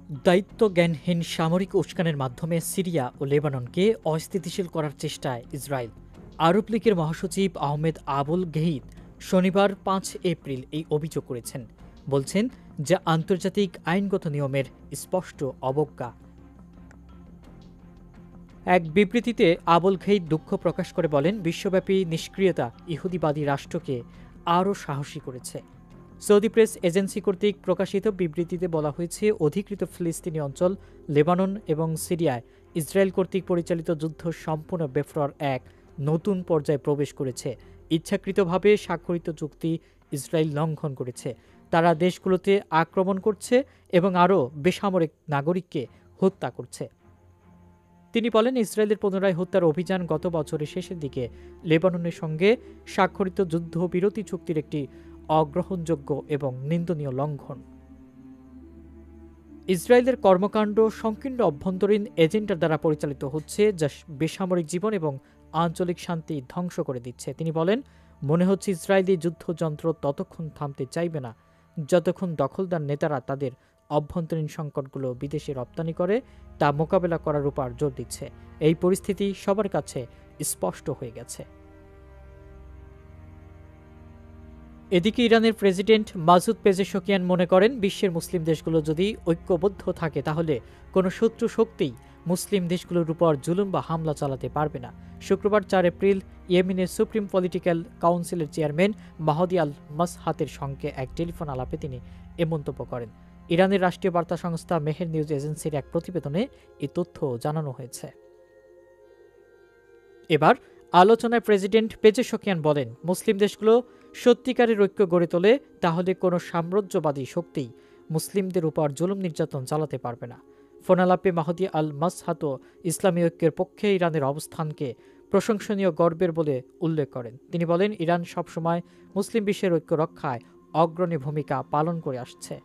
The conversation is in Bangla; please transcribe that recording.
দায়িত্বজ্ঞানহীন সামরিক উস্কানের মাধ্যমে সিরিয়া ও লেবাননকে অস্থিতিশীল করার চেষ্টায় ইসরায়েল। আরব লীগের মহাসচিব আহমেদ আবুল গেইদ শনিবার ৫ এপ্রিল এই অভিযোগ করেছেন। বলছেন, যা আন্তর্জাতিক আইনগত নিয়মের স্পষ্ট অবজ্ঞা। এক বিবৃতিতে আবুল গেইদ দুঃখ প্রকাশ করে বলেন, বিশ্বব্যাপী নিষ্ক্রিয়তা ইহুদিবাদী রাষ্ট্রকে আরও সাহসী করেছে। সৌদি প্রেস এজেন্সি কর্তৃক প্রকাশিত বিবৃতিতে বলা হয়েছে, অধিকৃত ফিলিস্তিনি অঞ্চল লেবানন এবং সিরিয়ায় ইসরায়েল কর্তৃক পরিচালিত যুদ্ধ সম্পূর্ণ বেফরার এক নতুন পর্যায়ে প্রবেশ করেছে। ইচ্ছাকৃতভাবে স্বাক্ষরিত চুক্তি ইসরায়েল লঙ্ঘন করেছে। তারা দেশগুলোতে আক্রমণ করছে এবং আরও বেসামরিক নাগরিককে হত্যা করছে। তিনি বলেন, ইসরায়েলের পুনরায় হত্যার অভিযান গত বছরের শেষের দিকে লেবাননের সঙ্গে স্বাক্ষরিত যুদ্ধবিরতি চুক্তির একটি অগ্রহণযোগ্য এবং নিন্দনীয় লঙ্ঘন। ইসরায়েলের কর্মকাণ্ড সংকীর্ণ অভ্যন্তরীণ এজেন্ডার দ্বারা পরিচালিত হচ্ছে, যা বেসামরিক জীবন এবং আঞ্চলিক শান্তি ধ্বংস করে দিচ্ছে। তিনি বলেন, মনে হচ্ছে ইসরায়েলি যুদ্ধযন্ত্র ততক্ষণ থামতে চাইবে না যতক্ষণ দখলদার নেতারা তাদের অভ্যন্তরীণ সংকটগুলো বিদেশে রপ্তানি করে তা মোকাবেলা করার উপর জোর দিচ্ছে। এই পরিস্থিতি সবার কাছে স্পষ্ট হয়ে গেছে। এদিকে ইরানের প্রেসিডেন্ট মাসুদ পেজেশকিয়ান মনে করেন, বিশ্বের মুসলিম দেশগুলো যদি ঐক্যবদ্ধ থাকে তাহলে কোনো শত্রু শক্তিই মুসলিম দেশগুলোর উপর জুলুম বা হামলা চালাতে পারবে না। শুক্রবার ৪ এপ্রিল ইয়েমেনের সুপ্রিম পলিটিক্যাল কাউন্সিলের চেয়ারম্যান মাহদি আল মাসহাতের সঙ্গে এক টেলিফোন আলাপে তিনি এ মন্তব্য করেন। ইরানের রাষ্ট্রীয় বার্তা সংস্থা মেহের নিউজ এজেন্সির এক প্রতিবেদনে এই তথ্য জানানো হয়েছে। এবার আলোচনায় প্রেসিডেন্ট পেজেশকিয়ান বলেন, মুসলিম দেশগুলো সত্যিকারের ঐক্য গড়ে তোলে তাহলে কোনো সাম্রাজ্যবাদী শক্তি মুসলিমদের উপর জুলুম নির্যাতন চালাতে পারবে না। ফোনালাপে মাহদি আল মাসহাতো ইসলামী ঐক্যের পক্ষে ইরানের অবস্থানকে প্রশংসনীয় গর্বের বলে উল্লেখ করেন। তিনি বলেন, ইরান সবসময় মুসলিম বিশ্বের ঐক্য রক্ষায় অগ্রণী ভূমিকা পালন করে আসছে।